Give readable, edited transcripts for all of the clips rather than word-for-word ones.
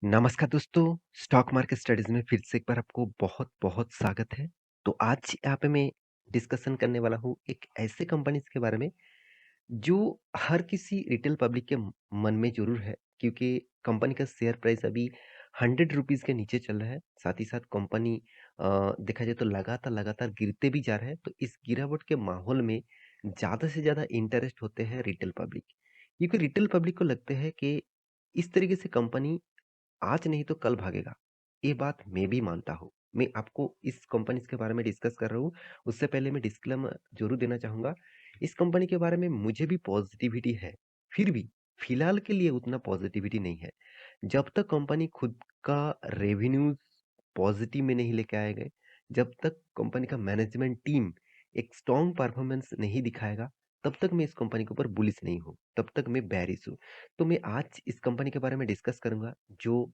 नमस्कार दोस्तों, stock market studies में फिर से एक बार आपको बहुत-बहुत स्वागत है। तो आज यहाँ पे मैं डिस्कशन करने वाला हूँ एक ऐसे कंपनीज़ के बारे में, जो हर किसी रिटेल पब्लिक के मन में ज़रूर है, क्योंकि कंपनी का शेयर प्राइस अभी ₹100 के नीचे चल रहा है। साथ ही साथ कंपनी देखा जाए तो लगातार-लगातार गिरते भी जा रहा है। तो इस गिरावट के माहौल में ज़्यादा से ज़्यादा इंटरेस्ट होते हैं रिटेल पब्लिक। क्योंकि रिटेल पब्लिक को लगता है कि इस तरीके से कंपनी आज नहीं तो कल भागेगा। ये बात मैं भी मानता हूँ। मैं आपको इस कंपनीज़ के बारे में डिस्कस कर रहा हूँ, उससे पहले मैं डिस्क्लेमर ज़रूर देना चाहूँगा। इस कंपनी के बारे में मुझे भी पॉज़िटिविटी है, फिर भी फिलहाल के लिए उतना पॉज़िटिविटी नहीं है। जब तक कंपनी खुद का रेवेन्यूज़ पॉज़िटिव में नहीं लेके आए गए, जब तक कंपनी का मैनेजमेंट टीम एक स्ट्रॉन्ग परफ़ॉर्मेंस नहीं दिखाएगा, तब तक मैं इस कंपनी के ऊपर बुलिश नहीं हूँ, तब तक मैं बेयरिश हूँ। तो मैं आज इस कंपनी के बारे में डिस्कस करूँगा, जो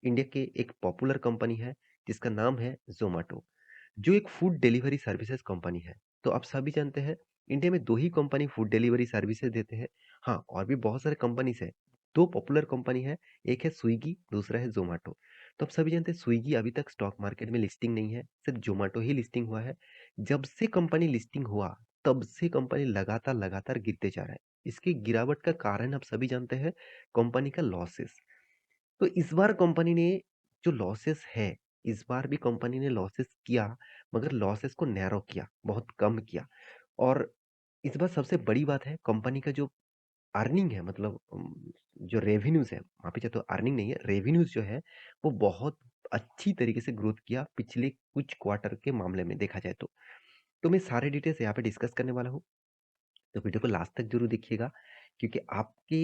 इंडिया के एक पॉपुलर कंपनी है, जिसका नाम है ज़ोमैटो, जो एक फूड डिलीवरी सर्विसेज़ कंपनी है। तो आप सभी जानते हैं, इंडिया में 2 ही कंपनी फूड डिलीवरी सर्विसेज़ देते हैं। हाँ, और भी बहुत सारे कंपनीज़ हैं। 2 पॉपुलर कंपनी है, एक है स्विगी, दूसरा है ज़ोमैटो। तो आप सभी जानते हैं स्विगी अभी तक स्टॉक मार्केट में लिस्टिंग नहीं है, सिर्फ ज़ोमैटो ही लिस्टिंग हुआ है। जब से कंपनी लिस्टिंग हुआ, तब से कंपनी लगातार-लगातार गिरते जा रहा है। इसकी गिरावट का कारण आप सभी जानते हैं, कंपनी का लॉसेस। तो इस बार कंपनी ने जो लॉसेस है, इस बार भी कंपनी ने लॉसेस किया, मगर लॉसेस को नैरो किया, बहुत कम किया। और इस बार सबसे बड़ी बात है, कंपनी का जो अर्निंग है, मतलब जो रेवेन्यूज़ है, माफ़ी चाहता हूँ, अर्निंग नहीं है, रेवेन्यूज़ जो है, वो बहुत अच्छी तरीके से ग्रोथ किया पिछले कुछ क्वार्टर के मामले में देखा जाए तो। तो मैं सारे डिटेल्स यहाँ पे डिस्कस करने वाला हूँ। तो वीडियो को लास्ट तक ज़रूर देखिएगा, क्योंकि आपके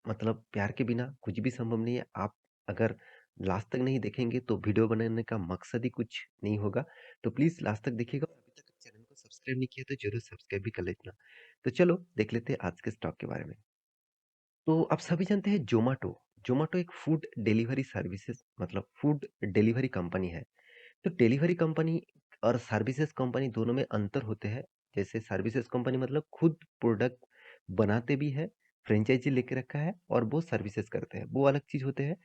मतलब प्यार के बिना कुछ भी संभव नहीं है। आप अगर लास्ट तक नहीं देखेंगे तो वीडियो बनाने का मकसद ही कुछ नहीं होगा। तो प्लीज़ लास्ट तक देखिएगा, और अभी तक चैनल को सब्सक्राइब नहीं किया तो ज़रूर सब्सक्राइब भी कर लेना। तो चलो देख लेते हैं आज के स्टॉक के बारे में। तो आप सभी जानते हैं ज़ोमैटो। ज़ोमैटो एक फूड डिलीवरी सर्विसेज़, मतलब फूड डिलीवरी कंपनी है। तो डिलीवरी कंपनी और सर्विसेज कंपनी दोनों में अंतर होते हैं। जैसे सर्विसेज कंपनी मतलब खुद प्रोडक्ट बनाते भी है, फ्रेंचाइजी लेके रखा है और वो सर्विसेज करते हैं, वो अलग चीज होते हैं।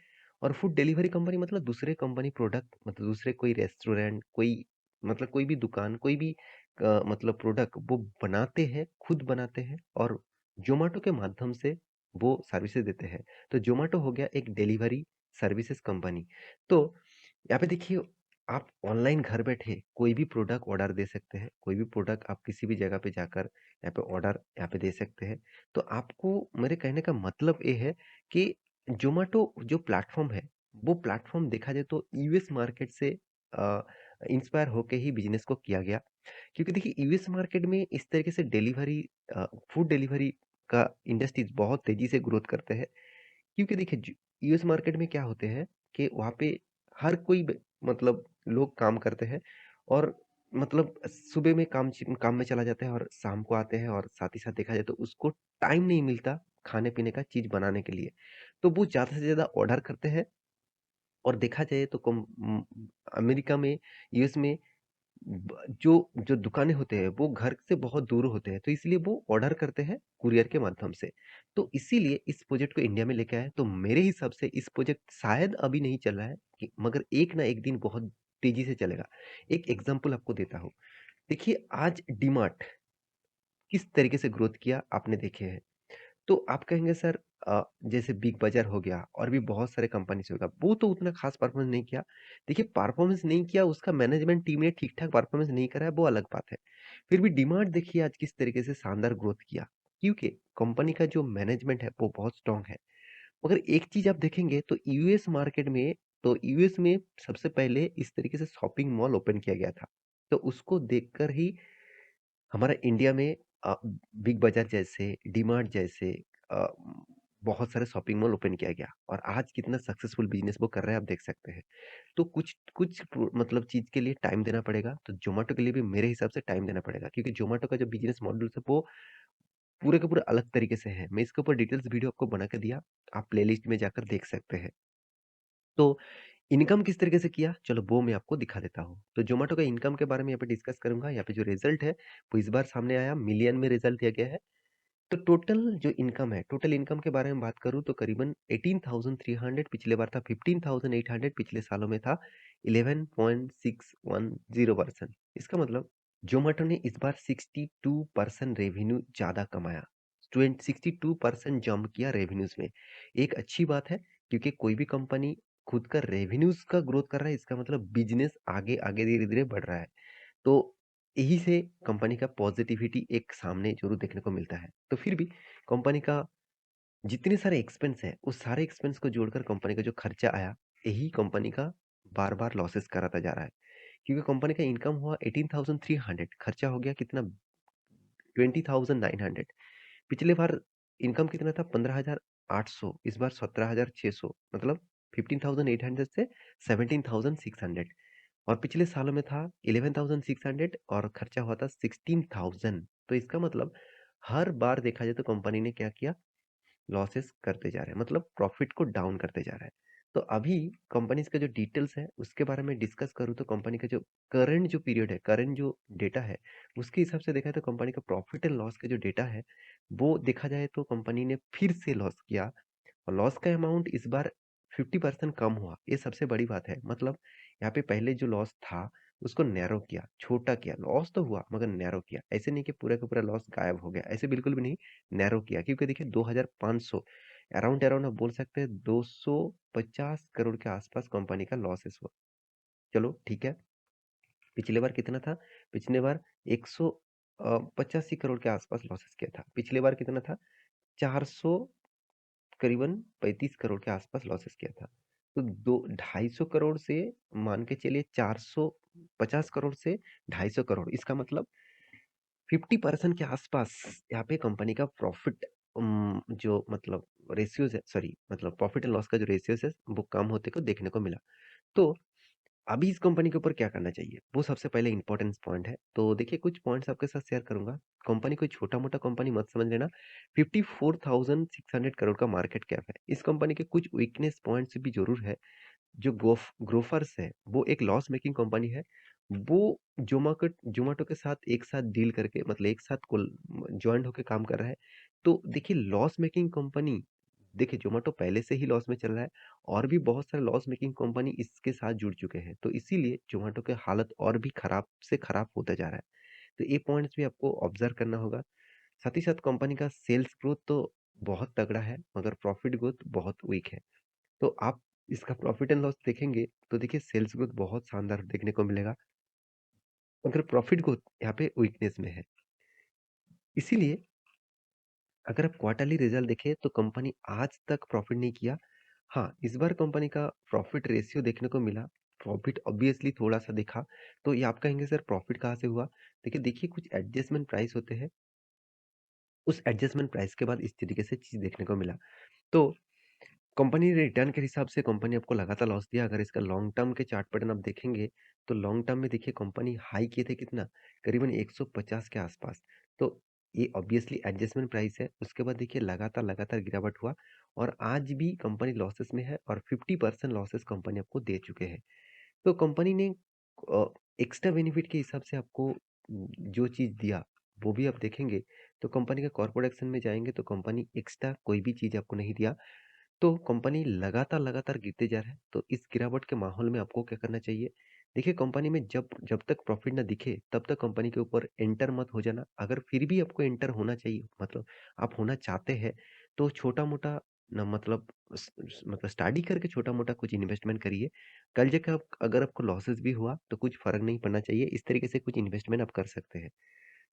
और फूड डिलीवरी कंपनी मतलब दूसरे कंपनी प्रोडक्ट, मतलब दूसरे कोई रेस्टोरेंट, कोई मतलब कोई भी दुकान, कोई भी मतलब प्रोडक्ट वो बनाते हैं, खुद बनाते हैं, और जोमेटो के माध्यम से वो सर्विसेज देते हैं। तो जोमेटो हो गया एक डिलीवरी सर्विसेज कंपनी। तो यहाँ पे देखिए, आप ऑनलाइन घर बैठे कोई भी प्रोडक्ट ऑर्डर दे सकते हैं, कोई भी प्रोडक्ट आप किसी भी जगह पे जाकर यहाँ पे ऑर्डर यहाँ पे दे सकते हैं। तो आपको मेरे कहने का मतलब ये है कि ज़ोमैटो जो प्लेटफ़ॉर्म है, वो प्लेटफ़ॉर्म देखा जाए तो यूएस मार्केट से अ, इंस्पायर होके ही बिज़नेस को किया गया। क्योंकि देखिए यूएस मार्केट में इस तरीके से डिलीवरी फूड डिलीवरी का इंडस्ट्रीज़ बहुत तेज़ी से ग्रोथ करते हैं। क्योंकि देखिए यूएस मार्केट में क्या होते हैं कि वहाँ पे हर कोई मतलब लोग काम करते हैं, और मतलब सुबह में काम में चला जाता है और शाम को आते हैं, और साथ ही साथ देखा जाए तो उसको टाइम नहीं मिलता खाने पीने का चीज बनाने के लिए। तो वो ज्यादा से ज्यादा ऑर्डर करते हैं। और देखा जाए तो अमेरिका में, यूएस में जो जो दुकानें होते हैं वो घर से बहुत दूर होते हैं, तो इसलिए वो ऑर्डर करते हैं कुरियर के माध्यम से। तो इसीलिए इस प्रोजेक्ट को इंडिया में लेके आए। तो मेरे हिसाब से इस प्रोजेक्ट शायद अभी नहीं चल रहा है, मगर एक ना एक दिन बहुत तेजी से चलेगा। एक एग्जांपल आपको देता हूँ। देखिए आज डीमार्ट किस तरीके से ग्रोथ किया आपने देखे हैं। तो आप कहेंगे सर, जैसे बिग बाज़ार हो गया और भी बहुत सारे कंपनीज़ होगा, वो तो उतना ख़ास परफ़ॉर्मेंस नहीं किया। देखिए परफ़ॉर्मेंस नहीं किया, उसका मैनेजमेंट टीम ने ठीक-ठाक परफ़ॉर्मेंस नहीं करा है, वो अलग बात है। फिर भी डिमांड देखिए आज किस तरीके से शानदार ग्रोथ किया, क्योंकि कंपनी का जो मैनेजमेंट है वो बहुत स्ट्रॉन्ग है। मगर एक चीज़ आप देखेंगे तो यूएस मार्केट में, तो यूएस में सबसे पहले इस तरीके से शॉपिंग मॉल ओपन किया गया था। तो उसको देखकर ही हमारा इंडिया में बिग बाज़ार जैसे, डीमार्ट जैसे अ, बहुत सारे शॉपिंग मॉल ओपन किया गया, और आज कितना सक्सेसफुल बिज़नेस वो कर रहे हैं आप देख सकते हैं। तो कुछ कुछ मतलब चीज़ के लिए टाइम देना पड़ेगा, तो ज़ोमैटो के लिए भी मेरे हिसाब से टाइम देना पड़ेगा, क्योंकि ज़ोमैटो का जो बिज़नेस मॉडल है वो पूरे का पूरा अलग तरीके से है। मैं इसके ऊपर डिटेल्स वीडियो आपको बना के दिया, आप प्लेलिस्ट में जाकर देख सकते हैं। तो इनकम किस तरीके से किया? चलो वो मैं आपको दिखा देता हूँ। तो ज़ोमैटो का इनकम के बारे में यहाँ पे डिस्कस करूँगा। यहाँ पे जो रिज़ल्ट है, वो इस बार सामने आया, मिलियन में रिज़ल्ट दिया गया है। तो टोटल जो इनकम है, टोटल इनकम के बारे में बात करूँ तो करीबन 18,300 पिछले बार था, 15,800 पिछले सालों में था, 11.610%। इसका मतलब ज़ोमैटो ने इस बार 62% रेवेन्यू ज़्यादा कमाया। 62% जंप किया रेवेन्यूज़ में। एक अच्छी बात है क्योंकि कोई भी कंपनी खुद का रेवेन्यूज़ का ग्रोथ कर रहा है, इसका मतलब बिज़नेस आगे-आगे धीरे-धीरे बढ़ रहा है। तो यही से कंपनी का पॉजिटिविटी एक सामने ज़रूर देखने को मिलता है। तो फिर भी कंपनी का जितने सारे एक्सपेंस हैं, उस सारे एक्सपेंस को जोड़कर कंपनी का जो खर्चा आया, यही कंपनी का बार-बार लॉसेस कराता जा रहा है। क्योंकि कंपनी का इनकम हुआ 18,300, खर्चा हो गया कितना 20,900। पिछले बार इनकम कितना था 15,800, इस बार 17,600, मतलब 15,800 से 17,600। और पिछले सालों में था 11,600 और खर्चा हुआ था 16,000। तो इसका मतलब हर बार देखा जाए तो कंपनी ने क्या किया, लॉसेस करते जा रहे हैं, मतलब प्रॉफिट को डाउन करते जा रहा है। तो अभी कंपनीज का जो डिटेल्स है उसके बारे में डिस्कस करूँ तो कंपनी का जो करंट जो पीरियड है, करंट जो डेटा है, उसके हिसाब से देखा जाए तो कंपनी का प्रॉफिट एंड लॉस का जो डेटा है, वो देखा जाए तो कंपनी ने फिर से लॉस किया। और लॉस का अमाउंट इस बार 50% कम हुआ, ये सबसे बड़ी बात है। मतलब यहाँ पे पहले जो लॉस था उसको नैरो किया, छोटा किया। लॉस तो हुआ मगर नैरो किया। ऐसे नहीं कि पूरा का पूरा लॉस गायब हो गया, ऐसे बिल्कुल भी नहीं। नैरो किया क्योंकि देखिए 2500 अराउंड अराउंड आप बोल सकते हैं 250 करोड़ के आसपास कंपनी का लॉसेस हुआ। चलो ठीक है। पिछले बार कितना था? पिछले बार 185 करोड़ के आसपास लॉसेस किया था। पिछले बार कितना था? 400 करीबन 35 करोड़ के आसपास लॉसेस किया था। तो दो 250 करोड़ से मान के चलिए 450 करोड़ से 250 करोड़, इसका मतलब 50% के आसपास यहाँ पे कंपनी का प्रॉफिट जो मतलब रेशियोज है, सॉरी मतलब प्रॉफिट एंड लॉस का जो रेशियोज है वो कम होते को देखने को मिला। तो अभी इस कंपनी के ऊपर क्या करना चाहिए, वो सबसे पहले इंपॉर्टेंस पॉइंट है। तो देखिए कुछ पॉइंट्स आपके साथ शेयर करूंगा। कंपनी कोई छोटा मोटा कंपनी मत समझ लेना। 54,600 करोड़ का मार्केट कैप है। इस कंपनी के कुछ वीकनेस पॉइंट्स भी जरूर है। जो ग्रोफर्स है वो एक लॉस मेकिंग कंपनी है। वो जोमेटो के साथ एक साथ डील करके, मतलब एक साथ ज्वाइंट होकर काम कर रहा है। तो देखिए लॉस मेकिंग कंपनी, देखिए जोमेटो पहले से ही लॉस में चल रहा है और भी बहुत सारे लॉस मेकिंग कंपनी इसके साथ जुड़ चुके हैं। तो इसीलिए जोमेटो के हालत और भी खराब से खराब होता जा रहा है। तो ये पॉइंट्स भी आपको ऑब्जर्व करना होगा। साथ ही साथ कंपनी का सेल्स ग्रोथ तो बहुत तगड़ा है मगर प्रॉफिट ग्रोथ बहुत वीक है। तो आप इसका प्रॉफिट एंड लॉस देखेंगे तो देखिए सेल्स ग्रोथ बहुत शानदार देखने को मिलेगा मगर प्रॉफिट ग्रोथ यहाँ पे वीकनेस में है। इसीलिए अगर आप क्वार्टरली रिजल्ट देखें तो कंपनी आज तक प्रॉफिट नहीं किया। हाँ, इस बार कंपनी का प्रॉफिट रेशियो देखने को मिला। प्रॉफिट ऑब्वियसली थोड़ा सा दिखा। तो ये आप कहेंगे सर प्रॉफिट कहाँ से हुआ? देखिए कुछ एडजस्टमेंट प्राइस होते हैं। उस एडजस्टमेंट प्राइस के बाद इस तरीके से चीज़ देखने को मिला। तो कंपनी ने रिटर्न के हिसाब से कंपनी आपको लगातार लॉस दिया। अगर इसका लॉन्ग टर्म के चार्ट पैटर्न आप देखेंगे तो लॉन्ग टर्म में देखिए कंपनी हाई किए थे कितना, करीबन 150 के आसपास। तो ये ऑब्वियसली एडजस्टमेंट प्राइस है। उसके बाद देखिए लगातार लगातार गिरावट हुआ और आज भी कंपनी लॉसेस में है और 50% लॉसेस कंपनी आपको दे चुके हैं। तो कंपनी ने एक्स्ट्रा बेनिफिट के हिसाब से आपको जो चीज़ दिया वो भी आप देखेंगे तो कंपनी का कॉर्पोरेट एक्शन में जाएंगे तो कंपनी एक्स्ट्रा कोई भी चीज़ आपको नहीं दिया। तो कंपनी लगातार लगातार गिरते जा रहा है। तो इस गिरावट के माहौल में आपको क्या करना चाहिए? देखिए कंपनी में जब जब तक प्रॉफिट ना दिखे तब तक कंपनी के ऊपर एंटर मत हो जाना। अगर फिर भी आपको एंटर होना चाहिए, मतलब आप होना चाहते हैं तो छोटा मोटा ना, मतलब मतलब स्टडी करके छोटा मोटा कुछ इन्वेस्टमेंट करिए। कल जाकर अगर आपको लॉसेस भी हुआ तो कुछ फर्क नहीं पड़ना चाहिए। इस तरीके से कुछ इन्वेस्टमेंट आप कर सकते हैं।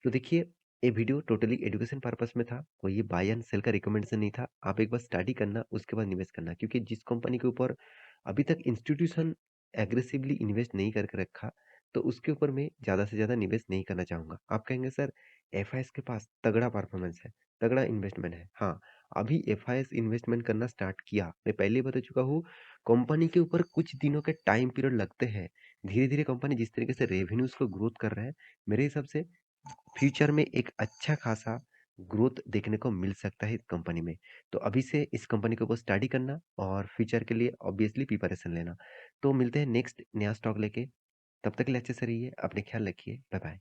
तो देखिए ये वीडियो टोटली एजुकेशन पर्पस में था, कोई ये बाय एंड सेल का रिकमेंडेशन नहीं था। आप एक बार स्टडी करना उसके बाद निवेश करना, क्योंकि जिस कंपनी के ऊपर अभी तक इंस्टीट्यूशन एग्रेसिवली इन्वेस्ट नहीं करके रखा तो उसके ऊपर मैं ज़्यादा से ज़्यादा निवेश नहीं करना चाहूँगा। आप कहेंगे सर एफआईएस के पास तगड़ा परफॉर्मेंस है, तगड़ा इन्वेस्टमेंट है। हाँ, अभी एफआईएस इन्वेस्टमेंट करना स्टार्ट किया, मैं पहले ही बता चुका हूँ। कंपनी के ऊपर कुछ दिनों के टाइम पीरियड लगते हैं। धीरे धीरे कंपनी जिस तरीके से रेवेन्यूज को ग्रोथ कर रहा है, मेरे हिसाब से फ्यूचर में एक अच्छा खासा ग्रोथ देखने को मिल सकता है इस कंपनी में। तो अभी से इस कंपनी के ऊपर स्टडी करना और फ्यूचर के लिए ऑब्वियसली प्रिपरेशन लेना। तो मिलते हैं नेक्स्ट नया स्टॉक लेके। तब तक के लिए अच्छे से रहिए, अपने ख्याल रखिए। Bye bye.